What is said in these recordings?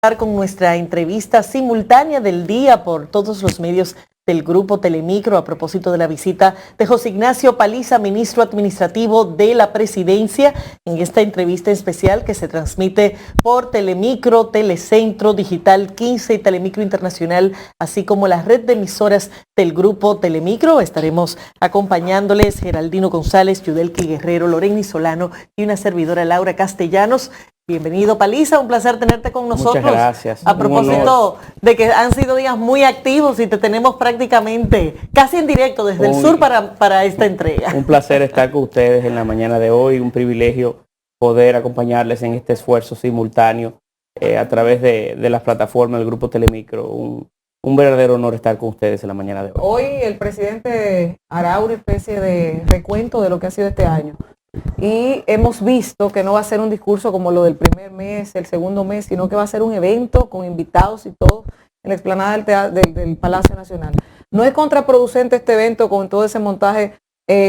Con nuestra entrevista simultánea del día por todos los medios del Grupo Telemicro a propósito de la visita de José Ignacio Paliza, ministro administrativo de la Presidencia, en esta entrevista especial que se transmite por Telemicro, Telecentro, Digital 15 y Telemicro Internacional, así como la red de emisoras del Grupo Telemicro. Estaremos acompañándoles Geraldino González, Yudelki Guerrero, Loreni Solano y una servidora Laura Castellanos. Bienvenido, Paliza, un placer tenerte con nosotros. Muchas gracias. A propósito de que han sido días muy activos y te tenemos prácticamente casi en directo desde el sur para esta entrega. Un placer estar con ustedes en la mañana de hoy, un privilegio poder acompañarles en este esfuerzo simultáneo a través de las plataformas del Grupo Telemicro. Un verdadero honor estar con ustedes en la mañana de hoy. Hoy el presidente hará una especie de recuento de lo que ha sido este año. Y hemos visto que no va a ser un discurso como lo del primer mes, el segundo mes, sino que va a ser un evento con invitados y todo en la explanada del Palacio Nacional. ¿No es contraproducente este evento con todo ese montaje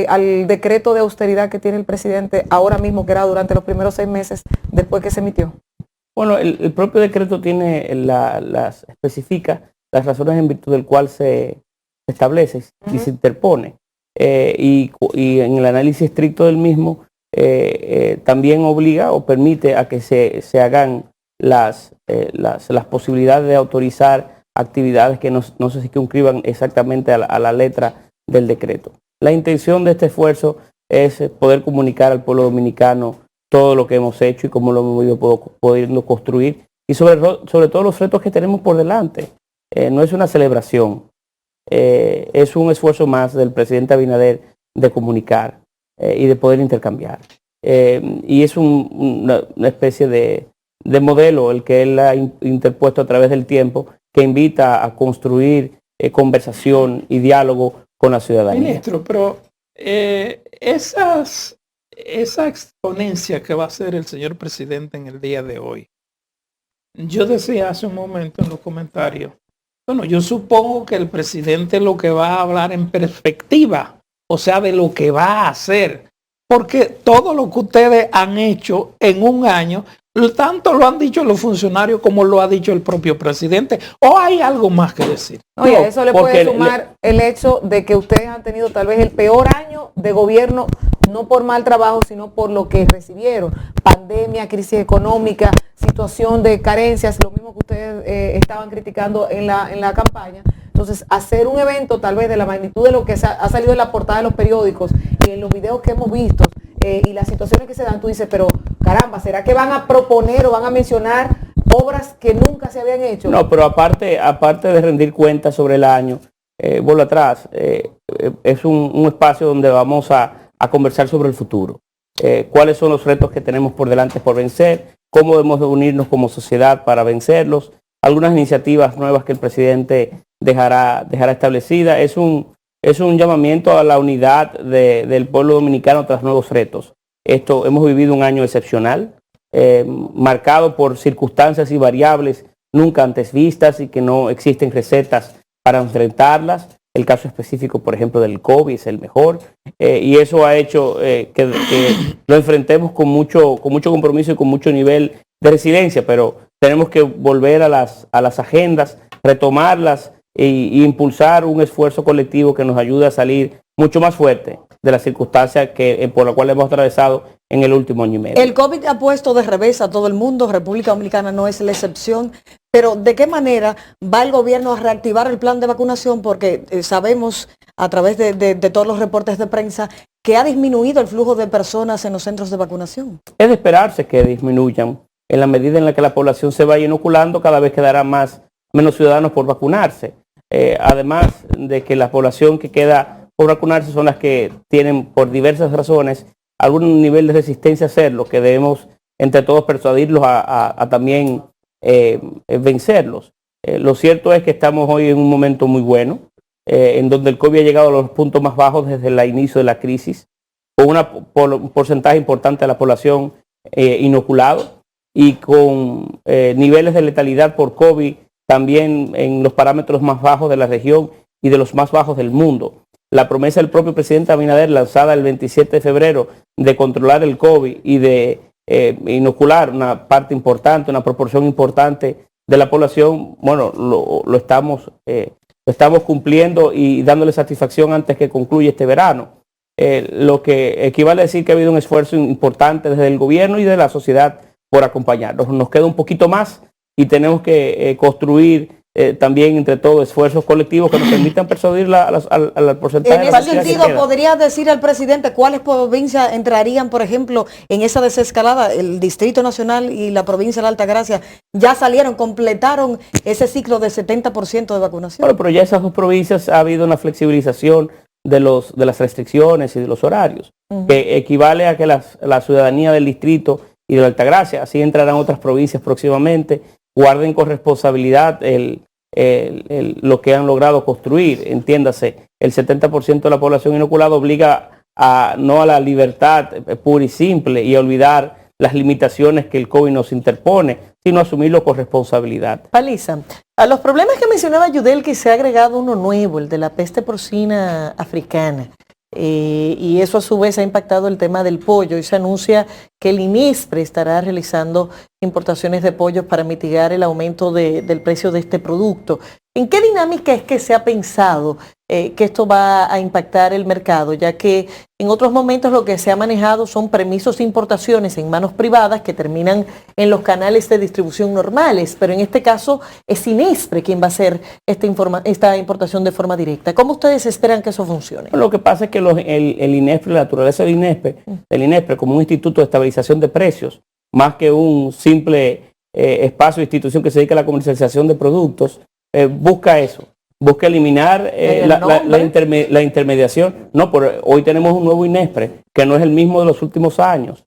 al decreto de austeridad que tiene el presidente ahora mismo, que era durante los primeros 6 meses después que se emitió? Bueno, el propio decreto tiene especifica las razones en virtud del cual se establece y se interpone. Y en el análisis estricto del mismo también obliga o permite a que se hagan las posibilidades de autorizar actividades que no se circunscriban exactamente a la letra del decreto. La intención de este esfuerzo es poder comunicar al pueblo dominicano todo lo que hemos hecho y cómo lo hemos ido pudiendo construir y sobre todo los retos que tenemos por delante. No es una celebración. Es un esfuerzo más del presidente Abinader de comunicar y de poder intercambiar. Y es una especie de modelo el que él ha interpuesto a través del tiempo que invita a construir conversación y diálogo con la ciudadanía. Ministro, pero esa exponencia que va a hacer el señor presidente en el día de hoy, yo decía hace un momento en los comentarios, bueno, yo supongo que el presidente lo que va a hablar en perspectiva, o sea, de lo que va a hacer, porque todo lo que ustedes han hecho en un año, tanto lo han dicho los funcionarios como lo ha dicho el propio presidente, o hay algo más que decir. Oye, no, eso le puede sumar el hecho de que ustedes han tenido tal vez el peor año de gobierno, no por mal trabajo, sino por lo que recibieron. Pandemia, crisis económica, situación de carencias, lo mismo que ustedes estaban criticando en la campaña. Entonces, hacer un evento tal vez de la magnitud de lo que ha salido en la portada de los periódicos y en los videos que hemos visto y las situaciones que se dan, tú dices, pero caramba, ¿será que van a proponer o van a mencionar obras que nunca se habían hecho? No, pero aparte de rendir cuentas sobre el año, vuelvo atrás, es un espacio donde vamos a conversar sobre el futuro. Cuáles son los retos que tenemos por delante por vencer, cómo debemos de unirnos como sociedad para vencerlos, algunas iniciativas nuevas que el presidente dejará establecidas. Es un llamamiento a la unidad del pueblo dominicano tras nuevos retos. Hemos vivido un año excepcional, marcado por circunstancias y variables nunca antes vistas y que no existen recetas para enfrentarlas. El caso específico, por ejemplo, del COVID es el mejor, y eso ha hecho que lo enfrentemos con mucho compromiso y con mucho nivel de resiliencia, pero tenemos que volver a las agendas, retomarlas e impulsar un esfuerzo colectivo que nos ayude a salir mucho más fuerte de las circunstancias por las cuales hemos atravesado en el último año y medio. El COVID ha puesto de revés a todo el mundo, República Dominicana no es la excepción, pero ¿de qué manera va el gobierno a reactivar el plan de vacunación? Porque sabemos a través de todos los reportes de prensa que ha disminuido el flujo de personas en los centros de vacunación. Es de esperarse que disminuyan en la medida en la que la población se vaya inoculando, cada vez quedará menos ciudadanos por vacunarse. Además de que la población que queda por vacunarse son las que tienen por diversas razones algún nivel de resistencia a hacerlo, que debemos entre todos persuadirlos a también vencerlos. Lo cierto es que estamos hoy en un momento muy bueno, en donde el COVID ha llegado a los puntos más bajos desde el inicio de la crisis, con un porcentaje importante de la población inoculado y con niveles de letalidad por COVID también en los parámetros más bajos de la región y de los más bajos del mundo. La promesa del propio presidente Abinader, lanzada el 27 de febrero, de controlar el COVID y de inocular una parte importante, una proporción importante de la población, bueno, lo estamos cumpliendo y dándole satisfacción antes que concluya este verano. Lo que equivale a decir que ha habido un esfuerzo importante desde el gobierno y de la sociedad por acompañarnos. Nos queda un poquito más y tenemos que construir también entre todos esfuerzos colectivos que nos permitan persuadir al porcentaje. En ese sentido, ¿podría decir al presidente cuáles provincias entrarían, por ejemplo, en esa desescalada? El Distrito Nacional y la provincia de la Altagracia ya salieron, completaron ese ciclo de 70% de vacunación. Bueno, pero ya esas dos provincias ha habido una flexibilización de las restricciones y de los horarios, que equivale a que la ciudadanía del distrito y de la Altagracia, así entrarán otras provincias próximamente, guarden con responsabilidad lo que han logrado construir. Entiéndase, el 70% de la población inoculada obliga no a la libertad pura y simple y a olvidar las limitaciones que el COVID nos interpone, sino a asumirlo con responsabilidad. Paliza, a los problemas que mencionaba Yudel, que se ha agregado uno nuevo, el de la peste porcina africana. Y eso a su vez ha impactado el tema del pollo y se anuncia que el INESPRE estará realizando importaciones de pollos para mitigar el aumento del precio de este producto. ¿En qué dinámica es que se ha pensado que esto va a impactar el mercado? Ya que en otros momentos lo que se ha manejado son permisos de importaciones en manos privadas que terminan en los canales de distribución normales, pero en este caso es INESPRE quien va a hacer esta importación de forma directa. ¿Cómo ustedes esperan que eso funcione? Lo que pasa es que el INESPRE, la naturaleza del INESPRE como un instituto de estabilización de precios, más que un simple espacio o institución que se dedica a la comercialización de productos, busca eso, busca eliminar la intermediación. No, pero hoy tenemos un nuevo INESPRE que no es el mismo de los últimos años.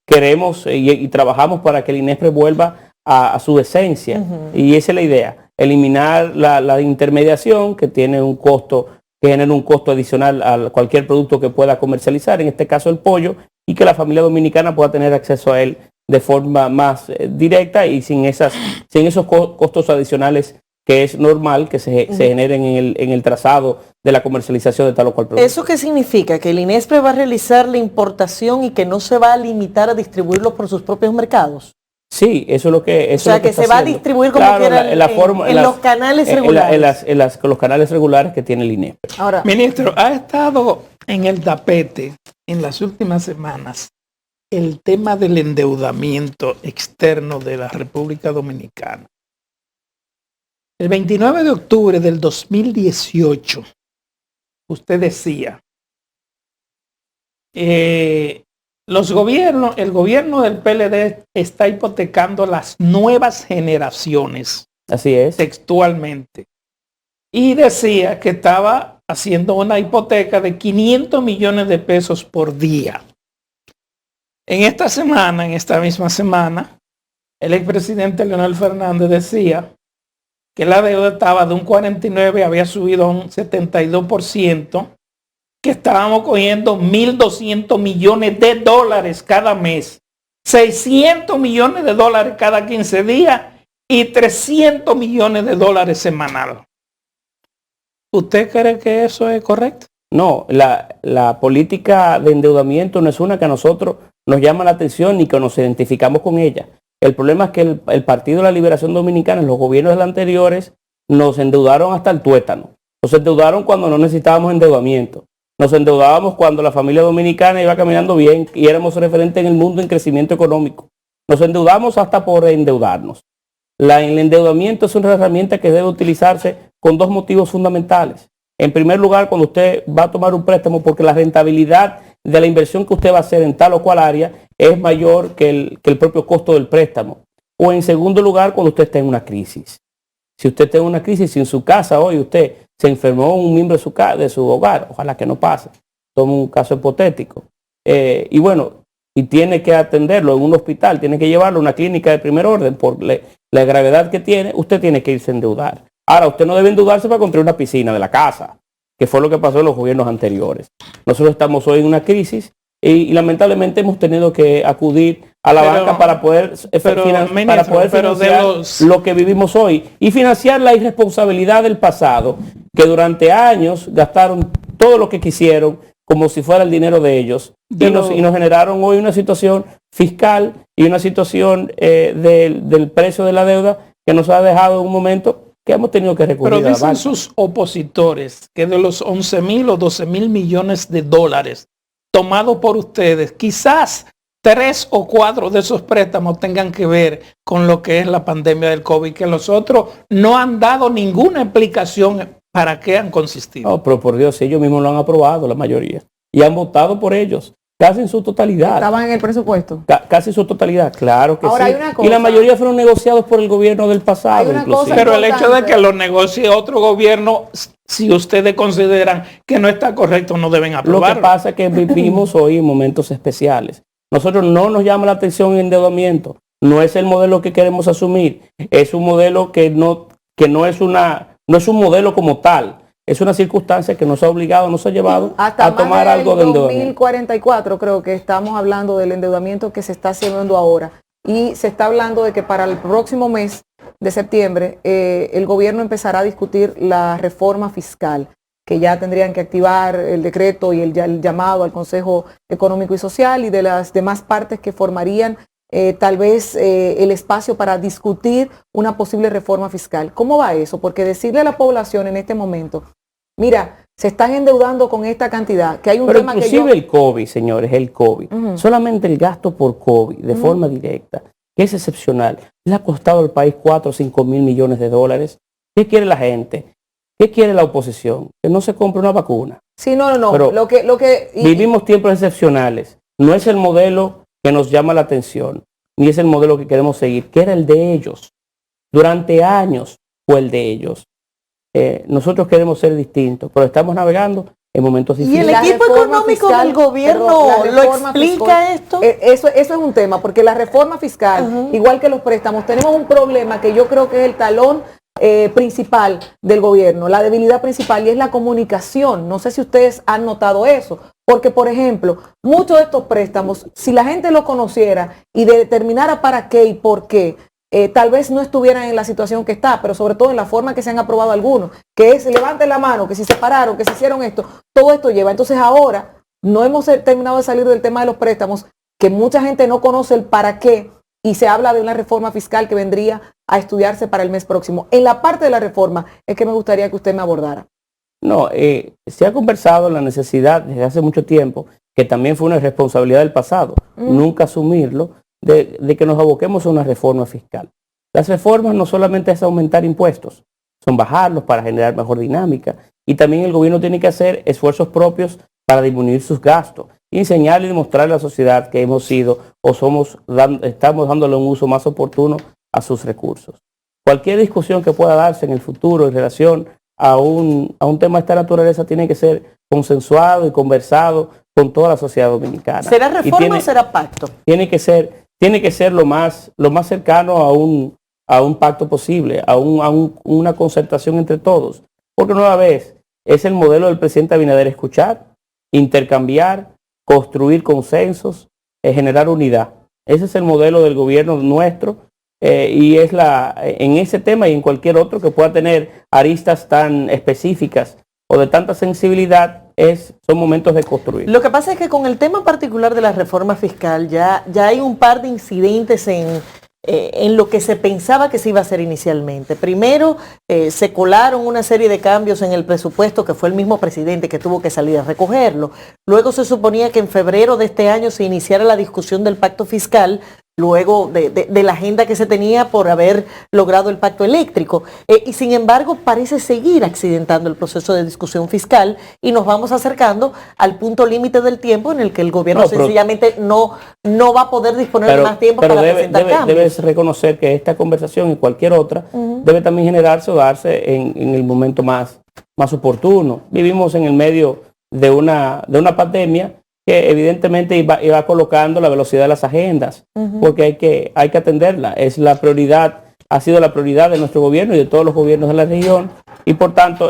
Queremos y trabajamos para que el INESPRE vuelva a su esencia, y esa es la idea, eliminar la intermediación que tiene un costo, que genera un costo adicional a cualquier producto que pueda comercializar, en este caso el pollo, y que la familia dominicana pueda tener acceso a él de forma más directa y sin esos costos adicionales que es normal que se generen en el trazado de la comercialización de tal o cual producto. ¿Eso qué significa? ¿Que el INESPRE va a realizar la importación y que no se va a limitar a distribuirlos por sus propios mercados? Sí, eso es lo que... O sea, que se va a distribuir como quiera en los canales regulares. Con los canales regulares que tiene el INESPRE. Ahora, ministro, ha estado en el tapete en las últimas semanas el tema del endeudamiento externo de la República Dominicana. El 29 de octubre del 2018, usted decía, el gobierno del PLD está hipotecando las nuevas generaciones. Así es. Textualmente. Y decía que estaba haciendo una hipoteca de 500 millones de pesos por día. En esta misma semana, el expresidente Leonel Fernández decía que la deuda estaba de un 49%, había subido a un 72%, que estábamos cogiendo 1.200 millones de dólares cada mes, 600 millones de dólares cada 15 días y 300 millones de dólares semanal. ¿Usted cree que eso es correcto? No, la política de endeudamiento no es una que a nosotros nos llama la atención ni que nos identificamos con ella. El problema es que el Partido de la Liberación Dominicana, los gobiernos anteriores, nos endeudaron hasta el tuétano. Nos endeudaron cuando no necesitábamos endeudamiento. Nos endeudábamos cuando la familia dominicana iba caminando bien y éramos referentes en el mundo en crecimiento económico. Nos endeudamos hasta por endeudarnos. El endeudamiento es una herramienta que debe utilizarse con dos motivos fundamentales. En primer lugar, cuando usted va a tomar un préstamo, porque la rentabilidad de la inversión que usted va a hacer en tal o cual área es mayor que el propio costo del préstamo. O en segundo lugar, cuando usted está en una crisis. Si usted está en una crisis, si en su casa hoy usted se enfermó un miembro de su hogar, ojalá que no pase, toma un caso hipotético, y tiene que atenderlo en un hospital, tiene que llevarlo a una clínica de primer orden por la gravedad que tiene, usted tiene que irse a endeudar. Ahora, usted no debe endeudarse para construir una piscina de la casa, que fue lo que pasó en los gobiernos anteriores. Nosotros estamos hoy en una crisis y lamentablemente hemos tenido que acudir a la banca para poder financiar lo que vivimos hoy y financiar la irresponsabilidad del pasado, que durante años gastaron todo lo que quisieron como si fuera el dinero de ellos y nos generaron hoy una situación fiscal y una situación del precio de la deuda que nos ha dejado un momento que hemos tenido que recurrir Pero a la dicen banca. sus opositores que de los 11.000 o 12.000 millones de dólares tomados por ustedes, quizás 3 o 4 de esos préstamos tengan que ver con lo que es la pandemia del COVID, que los otros no han dado ninguna explicación para qué han consistido. No, pero por Dios, ellos mismos lo han aprobado, la mayoría, y han votado por ellos, casi en su totalidad. Estaban en el presupuesto. Casi en su totalidad, claro que Ahora, sí. hay una Y cosa. la mayoría fueron negociados por el gobierno del pasado, Hay una inclusive. cosa Pero el hecho de importante. que lo negocie otro gobierno, si ustedes consideran que no está correcto, no deben Lo que aprobarlo. pasa es que vivimos hoy en momentos especiales. Nosotros no nos llama la atención el endeudamiento. No es el modelo que queremos asumir. Es un modelo que no es un modelo como tal. Es una circunstancia que nos ha obligado, nos ha llevado Hasta a tomar más algo de del endeudamiento. 2044 creo que estamos hablando del endeudamiento que se está haciendo ahora. Y se está hablando de que para el próximo mes de septiembre el gobierno empezará a discutir la reforma fiscal, que ya tendrían que activar el decreto y el llamado al Consejo Económico y Social y de las demás partes que formarían tal vez el espacio para discutir una posible reforma fiscal. ¿Cómo va eso? Porque decirle a la población en este momento, mira, se están endeudando con esta cantidad, que hay un Pero tema que inclusive el COVID, señores, el COVID, solamente el gasto por COVID de forma directa, que es excepcional, le ha costado al país 4 o 5 mil millones de dólares. ¿Qué quiere la gente? ¿Qué quiere la oposición? Que no se compre una vacuna. Sí, no. Pero Y vivimos tiempos excepcionales. No es el modelo que nos llama la atención, ni es el modelo que queremos seguir, que era el de ellos. Durante años fue el de ellos. Nosotros queremos ser distintos, pero estamos navegando en momentos ¿Y difíciles. el la equipo reforma económico fiscal, del gobierno perdón, la lo reforma explica fiscal, esto? Eso es un tema, porque la reforma fiscal, igual que los préstamos, tenemos un problema que yo creo que es el talón principal del gobierno, la debilidad principal, y es la comunicación. No sé si ustedes han notado eso, porque por ejemplo, muchos de estos préstamos, si la gente lo conociera y determinara para qué y por qué, tal vez no estuvieran en la situación que está, pero sobre todo en la forma que se han aprobado algunos, que es levanten la mano, que si se pararon, que si hicieron esto, todo esto lleva. Entonces ahora no hemos terminado de salir del tema de los préstamos, que mucha gente no conoce el para qué, y se habla de una reforma fiscal que vendría a estudiarse para el mes próximo. En la parte de la reforma es que me gustaría que usted me abordara. No, se ha conversado la necesidad desde hace mucho tiempo, que también fue una responsabilidad del pasado, nunca asumirlo, de que nos aboquemos a una reforma fiscal. Las reformas no solamente es aumentar impuestos, son bajarlos para generar mejor dinámica, y también el gobierno tiene que hacer esfuerzos propios para disminuir sus gastos, y enseñar y demostrar a la sociedad que hemos sido o estamos dándole un uso más oportuno a sus recursos. Cualquier discusión que pueda darse en el futuro en relación a un tema de esta naturaleza tiene que ser consensuado y conversado con toda la sociedad dominicana. ¿Será reforma o será pacto? Tiene que ser lo más cercano a un pacto posible, a una concertación entre todos. Porque nueva vez es el modelo del presidente Abinader: escuchar, intercambiar, construir consensos, generar unidad. Ese es el modelo del gobierno nuestro, y es en ese tema y en cualquier otro que pueda tener aristas tan específicas o de tanta sensibilidad, son momentos de construir. Lo que pasa es que con el tema particular de la reforma fiscal ya hay un par de incidentes en lo que se pensaba que se iba a hacer inicialmente. Primero, se colaron una serie de cambios en el presupuesto que fue el mismo presidente que tuvo que salir a recogerlo. Luego se suponía que en febrero de este año se iniciara la discusión del pacto fiscal, luego de la agenda que se tenía por haber logrado el pacto eléctrico. Y sin embargo parece seguir accidentando el proceso de discusión fiscal y nos vamos acercando al punto límite del tiempo en el que el gobierno sencillamente no va a poder disponer de más tiempo para presentar cambios. Debes reconocer que esta conversación y cualquier otra debe también generarse o darse en el momento más oportuno. Vivimos en el medio de una pandemia que evidentemente iba colocando la velocidad de las agendas, porque hay que atenderla. Es la prioridad, ha sido la prioridad de nuestro gobierno y de todos los gobiernos de la región, y por tanto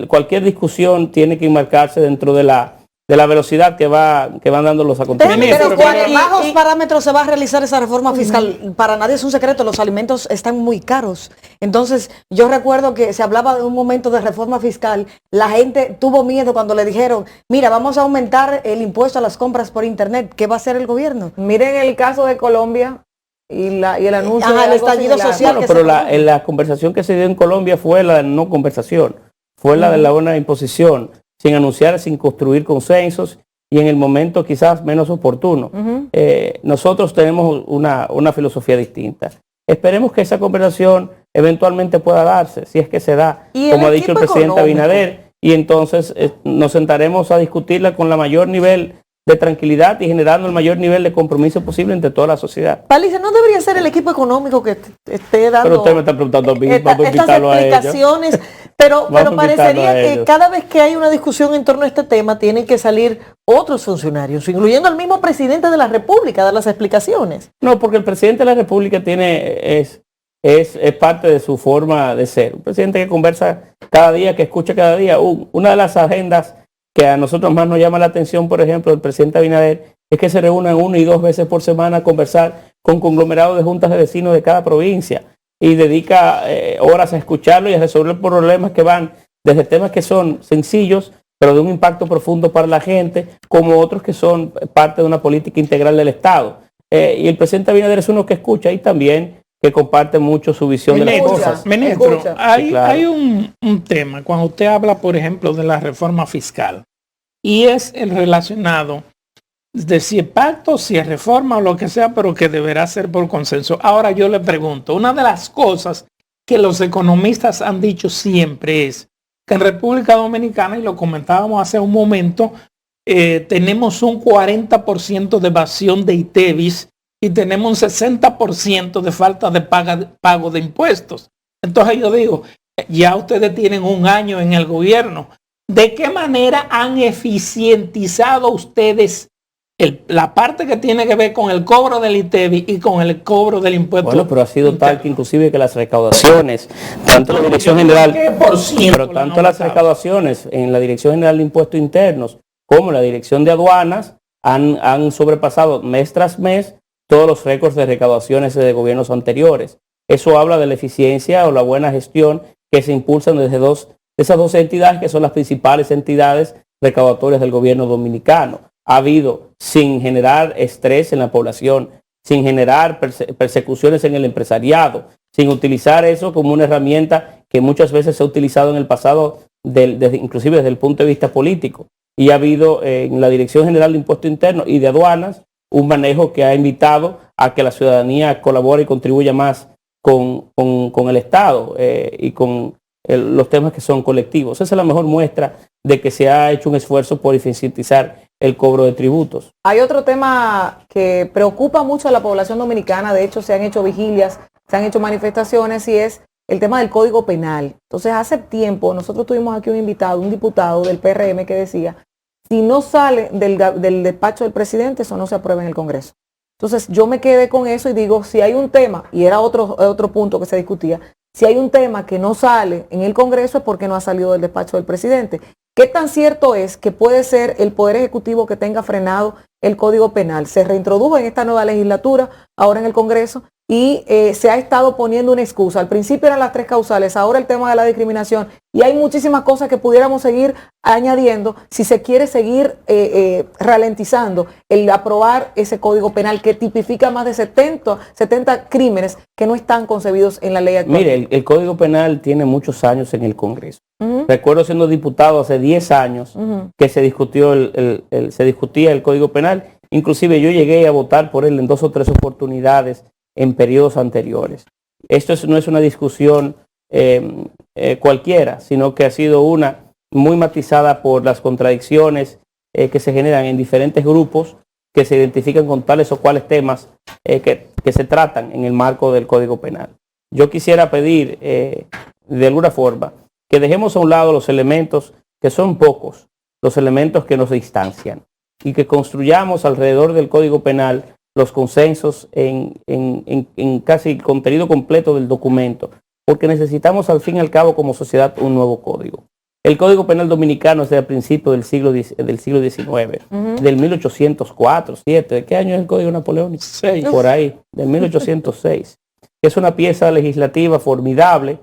cualquier discusión tiene que enmarcarse dentro de la velocidad que van dando los acontecimientos. Pero ¿cuáles bajos parámetros se va a realizar esa reforma fiscal? Para nadie es un secreto, los alimentos están muy caros. Entonces, yo recuerdo que se hablaba de un momento de reforma fiscal, la gente tuvo miedo cuando le dijeron, mira, vamos a aumentar el impuesto a las compras por internet. ¿Qué va a hacer el gobierno? Miren el caso de Colombia, y el anuncio Ajá, de el algo estallido similar. social. Bueno, que pero se la conversación que se dio en Colombia fue la no conversación, fue la de la buena imposición, sin anunciar, sin construir consensos y en el momento quizás menos oportuno. Nosotros tenemos una filosofía distinta. Esperemos que esa conversación eventualmente pueda darse, si es que se da, como ha dicho el presidente Abinader, y entonces nos sentaremos a discutirla con la mayor nivel de tranquilidad y generando el mayor nivel de compromiso posible entre toda la sociedad. Paliza, ¿no debería ser el equipo económico que esté dando Pero usted me está preguntando a mí, estas invitarlo a ellos. explicaciones? Pero Vamos a parecería invitarlo a que ellos. cada vez que hay una discusión en torno a este tema, tienen que salir otros funcionarios, incluyendo al mismo presidente de la República, a dar las explicaciones. No, porque el presidente de la República es parte de su forma de ser. Un presidente que conversa cada día, que escucha cada día. Una de las agendas que a nosotros más nos llama la atención, por ejemplo, del presidente Abinader, es que se reúnan 1 y 2 veces por semana a conversar con conglomerados de juntas de vecinos de cada provincia y dedica horas a escucharlo y a resolver problemas que van desde temas que son sencillos, pero de un impacto profundo para la gente, como otros que son parte de una política integral del Estado. Y el presidente Abinader es uno que escucha y también que comparte mucho su visión de las cosas. Ministro, Sí, claro. hay un tema cuando usted habla, por ejemplo, de la reforma fiscal, y es el relacionado de si es pacto, si es reforma o lo que sea, pero que deberá ser por consenso. Ahora yo le pregunto, una de las cosas que los economistas han dicho siempre es que en República Dominicana, y lo comentábamos hace un momento, tenemos un 40% de evasión de ITEVIS y tenemos un 60% de falta de pago de impuestos. Entonces yo digo, ya ustedes tienen 1 año en el gobierno. ¿De qué manera han eficientizado ustedes la parte que tiene que ver con el cobro del ITEVI y con el cobro del impuesto? Bueno, pero ha sido tal que inclusive que las recaudaciones, tanto la Dirección General, pero tanto las recaudaciones en la Dirección General de Impuestos Internos como la Dirección de Aduanas han sobrepasado mes tras mes todos los récords de recaudaciones de gobiernos anteriores. Eso habla de la eficiencia o la buena gestión que se impulsan desde esas dos entidades que son las principales entidades recaudatorias del gobierno dominicano. Ha habido, sin generar estrés en la población, sin generar persecuciones en el empresariado, sin utilizar eso como una herramienta que muchas veces se ha utilizado en el pasado, inclusive desde el punto de vista político. Y ha habido en la Dirección General de Impuestos Internos y de Aduanas un manejo que ha invitado a que la ciudadanía colabore y contribuya más con el Estado y con los temas que son colectivos. Esa es la mejor muestra de que se ha hecho un esfuerzo por eficientizar el cobro de tributos. Hay otro tema que preocupa mucho a la población dominicana, de hecho se han hecho vigilias, se han hecho manifestaciones, y es el tema del Código Penal. Entonces hace tiempo nosotros tuvimos aquí un invitado, un diputado del PRM que decía, si no sale del despacho del presidente, eso no se aprueba en el Congreso. Entonces yo me quedé con eso y digo, si hay un tema, y era otro punto que se discutía, si hay un tema que no sale en el Congreso es porque no ha salido del despacho del presidente. ¿Qué tan cierto es que puede ser el Poder Ejecutivo que tenga frenado el Código Penal? Se reintrodujo en esta nueva legislatura, ahora en el Congreso, y se ha estado poniendo una excusa. Al principio eran las 3 causales, ahora el tema de la discriminación, y hay muchísimas cosas que pudiéramos seguir añadiendo si se quiere seguir ralentizando el aprobar ese Código Penal que tipifica más de 70 crímenes que no están concebidos en la ley actual. Mire, el Código Penal tiene muchos años en el Congreso. Recuerdo siendo diputado hace 10 años que se discutía el Código Penal. Inclusive yo llegué a votar por él en 2 o 3 oportunidades en periodos anteriores. Esto no es una discusión cualquiera, sino que ha sido una muy matizada por las contradicciones que se generan en diferentes grupos que se identifican con tales o cuales temas que se tratan en el marco del Código Penal. Yo quisiera pedir de alguna forma que dejemos a un lado los elementos que son pocos, los elementos que nos distancian, y que construyamos alrededor del Código Penal los consensos en casi el contenido completo del documento, porque necesitamos al fin y al cabo como sociedad un nuevo código. El Código Penal dominicano es de a principios del siglo XIX, del 1804, 7. ¿De qué año es el Código Napoleónico? 6. Por ahí, del 1806. Es una pieza legislativa formidable,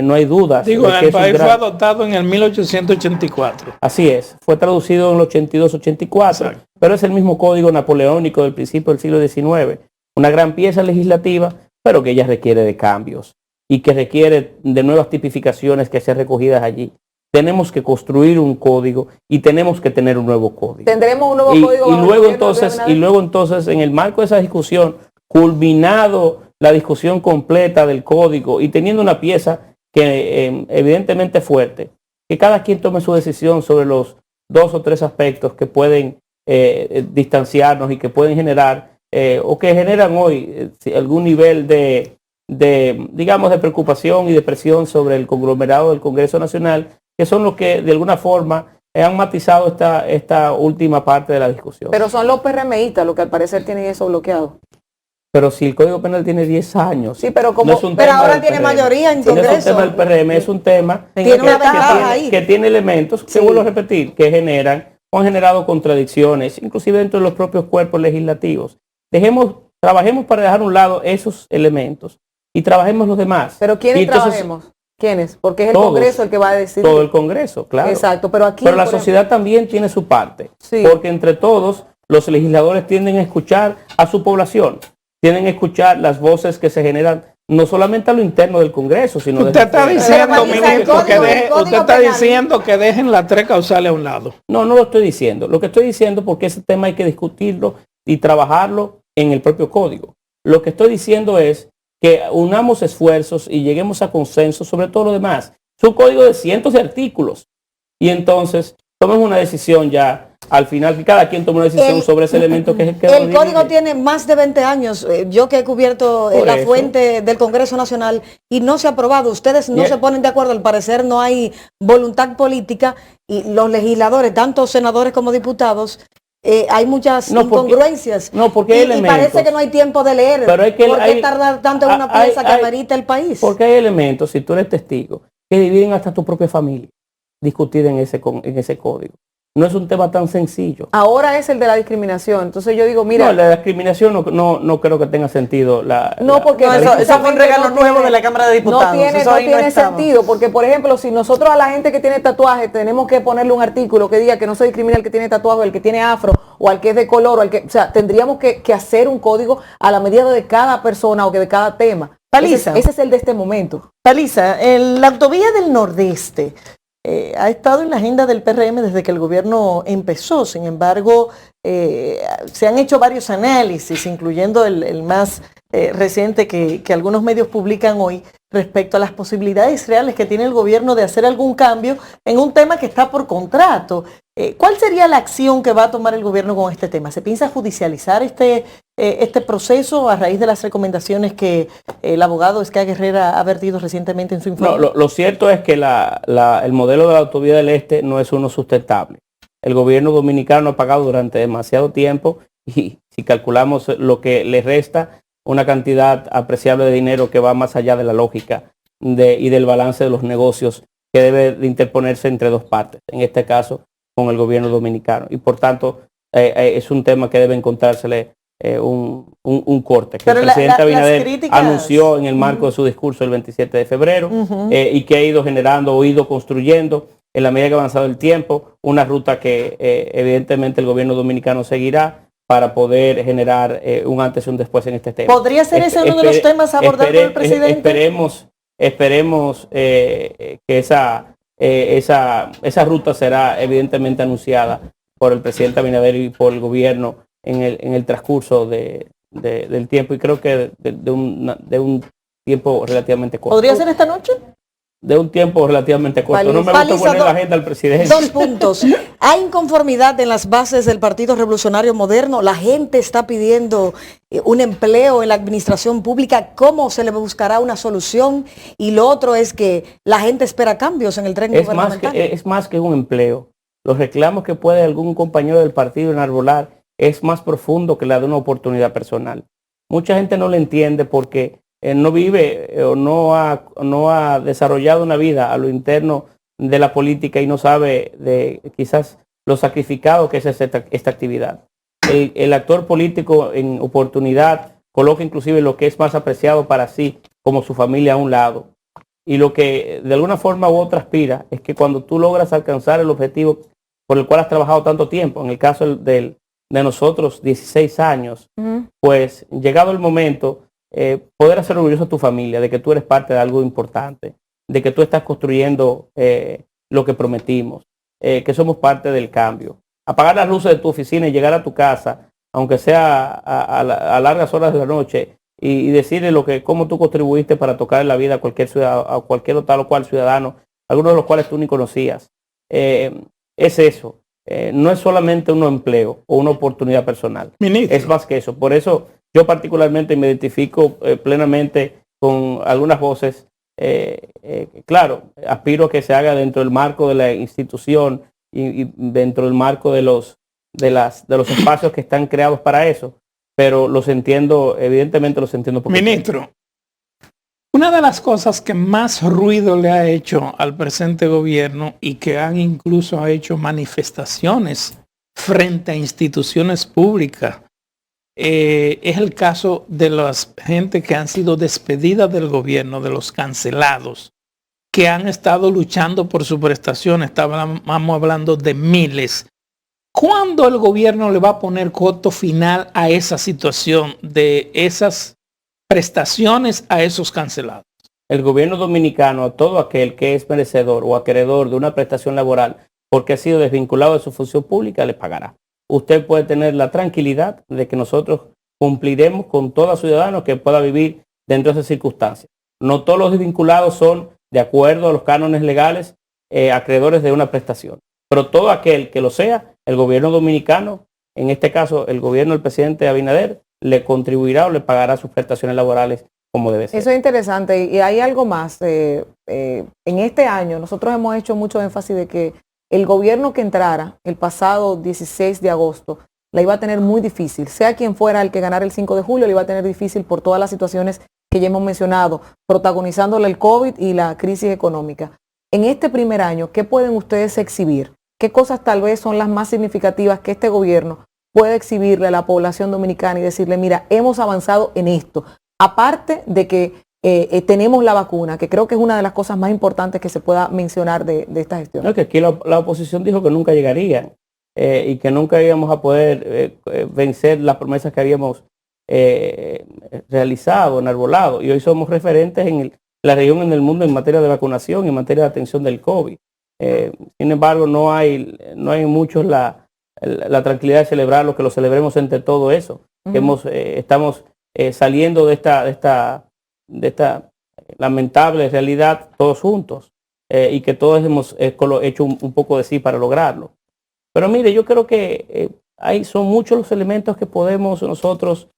no hay dudas. Digo, el país fue adoptado en el 1884. Así es, fue traducido en el 82-84, pero es el mismo código napoleónico del principio del siglo XIX. una gran pieza legislativa, pero que ella requiere de cambios y que requiere de nuevas tipificaciones que sean recogidas allí. Tenemos que construir un código y tenemos que tener un nuevo código. Tendremos un nuevo código. Y luego entonces, en el marco de esa discusión, culminado la discusión completa del código y teniendo una pieza que evidentemente fuerte, que cada quien tome su decisión sobre los 2 o 3 aspectos que pueden distanciarnos y que pueden generar o que generan hoy algún nivel digamos, de preocupación y de presión sobre el conglomerado del Congreso Nacional, que son los que de alguna forma han matizado esta última parte de la discusión. Pero son los PRMistas los que al parecer tienen eso bloqueado. Pero si el Código Penal tiene 10 años. Sí, pero como, no es un pero tema ahora del tiene PRM. mayoría en No es un Congreso. tema del PRM, es un tema Tiene una ventaja ahí. que tiene elementos, que Sí. vuelvo a repetir, que generan o han generado contradicciones, inclusive dentro de los propios cuerpos legislativos. Trabajemos para dejar a un lado esos elementos y trabajemos los demás. Pero ¿quiénes Y entonces, trabajemos? ¿Quiénes? Porque es el todos, Congreso el que va a decidir. todo el Congreso, claro. Exacto, pero aquí... Pero la por sociedad también tiene su parte, Sí. porque entre todos los legisladores tienden a escuchar a su población, tienden a escuchar las voces que se generan no solamente a lo interno del Congreso, sino Usted desde está fuera. diciendo, Pero, mi Paliza, el ministro, código usted está penal. diciendo que dejen las 3 causales a un lado. No lo estoy diciendo. Lo que estoy diciendo porque ese tema hay que discutirlo y trabajarlo en el propio código. Lo que estoy diciendo es que unamos esfuerzos y lleguemos a consenso sobre todo lo demás. Es un código de cientos de artículos. Y entonces tomemos una decisión ya al final, que cada quien tome una decisión sobre ese elemento que es el que El lo código divide. tiene más de 20 años. Yo que he cubierto Por la eso. fuente del Congreso Nacional y no se ha aprobado. Ustedes no Bien. se ponen de acuerdo. Al parecer no hay voluntad política y los legisladores, tanto senadores como diputados, hay muchas No, porque- incongruencias. no, porque hay y elementos. parece que no hay tiempo de leer. Pero hay que- ¿Por qué hay- tardar tanto en una hay- pieza que hay- amerita el país? Porque hay elementos, si tú eres testigo, que dividen hasta tu propia familia, discutir en ese código. No es un tema tan sencillo. Ahora es el de la discriminación. Entonces yo digo, mira... No, la discriminación no creo que tenga sentido. No, porque No, eso fue un regalo nuevo de la Cámara de Diputados. No tiene, Eso no ahí tiene estaba. sentido, porque por ejemplo, si nosotros a la gente que tiene tatuaje tenemos que ponerle un artículo que diga que no se discrimina al que tiene tatuaje, el que tiene afro, o al que es de color, o sea, tendríamos que hacer un código a la medida de cada persona o que de cada tema. Paliza. Ese es el de este momento. Paliza, la autovía del Nordeste ha estado en la agenda del PRM desde que el gobierno empezó. Sin embargo, se han hecho varios análisis, incluyendo el más reciente que algunos medios publican hoy, respecto a las posibilidades reales que tiene el gobierno de hacer algún cambio en un tema que está por contrato. ¿Cuál sería la acción que va a tomar el gobierno con este tema? ¿Se piensa judicializar este proceso a raíz de las recomendaciones que el abogado Esca Guerrera ha vertido recientemente en su informe? No, lo cierto es que el modelo de la autovía del Este no es uno sustentable. El gobierno dominicano ha pagado durante demasiado tiempo y si calculamos lo que le resta, una cantidad apreciable de dinero que va más allá de la lógica y del balance de los negocios que debe de interponerse entre dos partes, en este caso con el gobierno dominicano. Y por tanto, es un tema que debe encontrársele un corte, que Pero el presidente Abinader críticas anunció en el marco de su discurso el 27 de febrero y que ha ido generando o ido construyendo en la medida que ha avanzado el tiempo una ruta que evidentemente el gobierno dominicano seguirá para poder generar un antes y un después en este tema. ¿Podría ser ese uno de los temas abordados por el presidente? Esperemos que esa ruta será evidentemente anunciada por el presidente Abinader y por el gobierno en el transcurso del tiempo, y creo que de un tiempo relativamente corto. ¿Podría ser esta noche? De un tiempo relativamente corto. No me gusta Paliza, poner la agenda al presidente. 2 puntos. Hay inconformidad en las bases del Partido Revolucionario Moderno. La gente está pidiendo un empleo en la administración pública. ¿Cómo se le buscará una solución? Y lo otro es que la gente espera cambios en el tren gubernamental. Es más que un empleo. Los reclamos que puede algún compañero del partido enarbolar es más profundo que la de una oportunidad personal. Mucha gente no lo entiende porque no vive o no ha desarrollado una vida a lo interno de la política y no sabe de quizás lo sacrificado que es esta actividad. El actor político en oportunidad coloca inclusive lo que es más apreciado para sí, como su familia, a un lado. Y lo que de alguna forma u otra aspira es que cuando tú logras alcanzar el objetivo por el cual has trabajado tanto tiempo, en el caso del de nosotros 16 años, pues llegado el momento, poder hacer orgulloso a tu familia de que tú eres parte de algo importante, de que tú estás construyendo lo que prometimos, que somos parte del cambio. Apagar las luces de tu oficina y llegar a tu casa, aunque sea a largas horas de la noche, y decirle cómo tú contribuiste para tocar en la vida a cualquier ciudadano, a cualquier tal o cual ciudadano, algunos de los cuales tú ni conocías. Es eso. No es solamente un empleo o una oportunidad personal. Ministro. Es más que eso. Por eso yo particularmente me identifico plenamente con algunas voces. Claro, aspiro a que se haga dentro del marco de la institución y dentro del marco de los espacios que están creados para eso. Pero los entiendo, evidentemente los entiendo. Ministro, una de las cosas que más ruido le ha hecho al presente gobierno y que han incluso hecho manifestaciones frente a instituciones públicas es el caso de las gente que han sido despedidas del gobierno, de los cancelados, que han estado luchando por su prestación. Estábamos hablando de miles. ¿Cuándo el gobierno le va a poner coto final a esa situación de esas prestaciones a esos cancelados? El gobierno dominicano, a todo aquel que es merecedor o acreedor de una prestación laboral porque ha sido desvinculado de su función pública, le pagará. Usted puede tener la tranquilidad de que nosotros cumpliremos con todo ciudadano que pueda vivir dentro de esas circunstancias. No todos los desvinculados son, de acuerdo a los cánones legales, acreedores de una prestación. Pero todo aquel que lo sea, el gobierno dominicano, en este caso el gobierno del presidente Abinader, le contribuirá o le pagará sus prestaciones laborales como debe ser. Eso es interesante. Y hay algo más. En este año nosotros hemos hecho mucho énfasis de que el gobierno que entrara el pasado 16 de agosto la iba a tener muy difícil. Sea quien fuera el que ganara el 5 de julio, la iba a tener difícil por todas las situaciones que ya hemos mencionado, protagonizándole el COVID y la crisis económica. En este primer año, ¿qué pueden ustedes exhibir? ¿Qué cosas tal vez son las más significativas que este gobierno puede exhibirle a la población dominicana y decirle, mira, hemos avanzado en esto? Aparte de que tenemos la vacuna, que creo que es una de las cosas más importantes que se pueda mencionar de esta gestión. No, que aquí la oposición dijo que nunca llegarían y que nunca íbamos a poder vencer las promesas que habíamos realizado, enarbolado. Y hoy somos referentes en la región, en el mundo, en materia de vacunación, en materia de atención del COVID. Sin embargo, no hay muchos la tranquilidad de celebrarlo, que lo celebremos entre todo eso. Que estamos saliendo de esta lamentable realidad todos juntos y que todos hemos hecho un poco de sí para lograrlo. Pero mire, yo creo que son muchos los elementos que podemos nosotros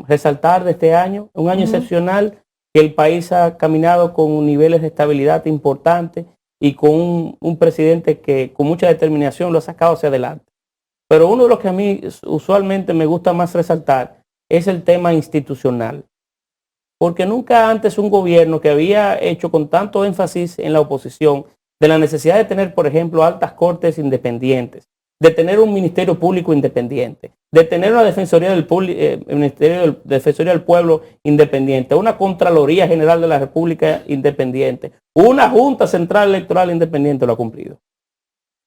resaltar de este año, un año excepcional, que el país ha caminado con niveles de estabilidad importantes y con un presidente que con mucha determinación lo ha sacado hacia adelante. Pero uno de los que a mí usualmente me gusta más resaltar es el tema institucional. Porque nunca antes un gobierno que había hecho con tanto énfasis en la oposición de la necesidad de tener, por ejemplo, altas cortes independientes, de tener un ministerio público independiente, de tener una defensoría ministerio de Defensoría del Pueblo independiente, una Contraloría General de la República independiente, una Junta Central Electoral independiente, lo ha cumplido.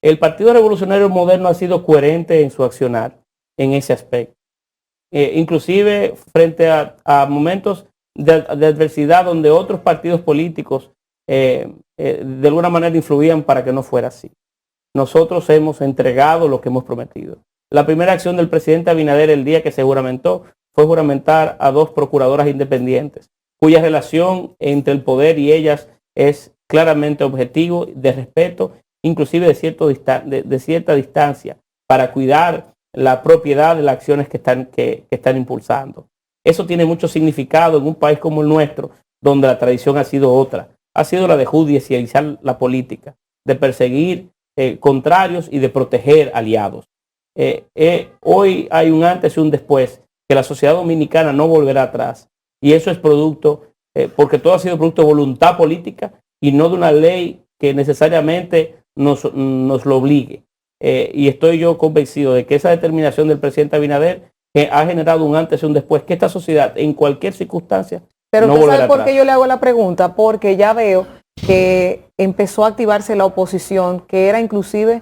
El Partido Revolucionario Moderno ha sido coherente en su accionar en ese aspecto. Inclusive frente a momentos de adversidad donde otros partidos políticos de alguna manera influían para que no fuera así. Nosotros hemos entregado lo que hemos prometido. La primera acción del presidente Abinader el día que se juramentó fue juramentar a 2 procuradoras independientes, cuya relación entre el poder y ellas es claramente objetivo, de respeto, inclusive de cierta distancia, para cuidar la propiedad de las acciones que están impulsando. Eso tiene mucho significado en un país como el nuestro, donde la tradición ha sido otra. Ha sido la de judicializar la política, de perseguir contrarios y de proteger aliados. Hoy hay un antes y un después, que la sociedad dominicana no volverá atrás. Y eso es producto, porque todo ha sido producto de voluntad política y no de una ley que necesariamente nos lo obligue. Y estoy yo convencido de que esa determinación del presidente Abinader que ha generado un antes y un después, que esta sociedad en cualquier circunstancia pero no usted volverá sabe por atrás. qué yo le hago la pregunta, porque ya veo que empezó a activarse la oposición, que era inclusive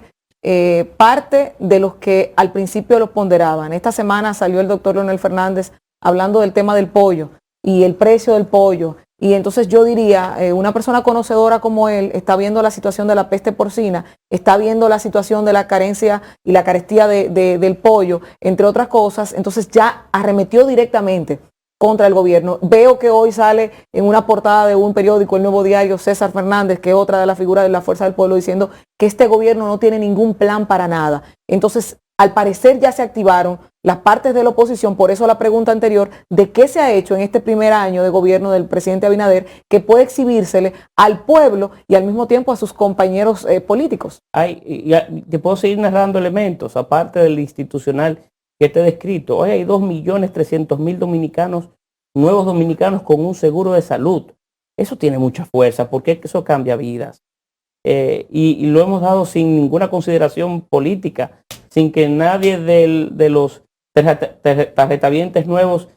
parte de los que al principio lo ponderaban. Esta semana salió el doctor Leonel Fernández hablando del tema del pollo y el precio del pollo. Y entonces yo diría, una persona conocedora como él está viendo la situación de la peste porcina, está viendo la situación de la carencia y la carestía del pollo, entre otras cosas, entonces ya arremetió directamente contra el gobierno. Veo que hoy sale en una portada de un periódico, El Nuevo Diario, César Fernández, que es otra de las figuras de la Fuerza del Pueblo, diciendo que este gobierno no tiene ningún plan para nada. Entonces, al parecer ya se activaron las partes de la oposición, por eso la pregunta anterior, de qué se ha hecho en este primer año de gobierno del presidente Abinader que puede exhibírsele al pueblo y al mismo tiempo a sus compañeros políticos. Te puedo seguir narrando elementos, aparte del institucional que te he descrito. Hoy hay 2.300.000 dominicanos, nuevos dominicanos con un seguro de salud. Eso tiene mucha fuerza, porque eso cambia vidas. Y lo hemos dado sin ninguna consideración política, sin que nadie de los tarjetavientes nuevos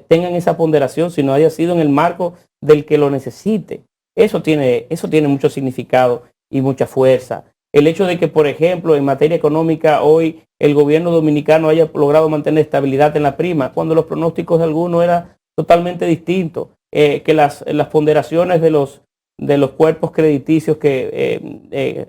tengan esa ponderación, sino haya sido en el marco del que lo necesite. Eso tiene mucho significado y mucha fuerza. El hecho de que, por ejemplo, en materia económica hoy el gobierno dominicano haya logrado mantener estabilidad en la prima, cuando los pronósticos de algunos eran totalmente distintos, que las ponderaciones de los cuerpos crediticios que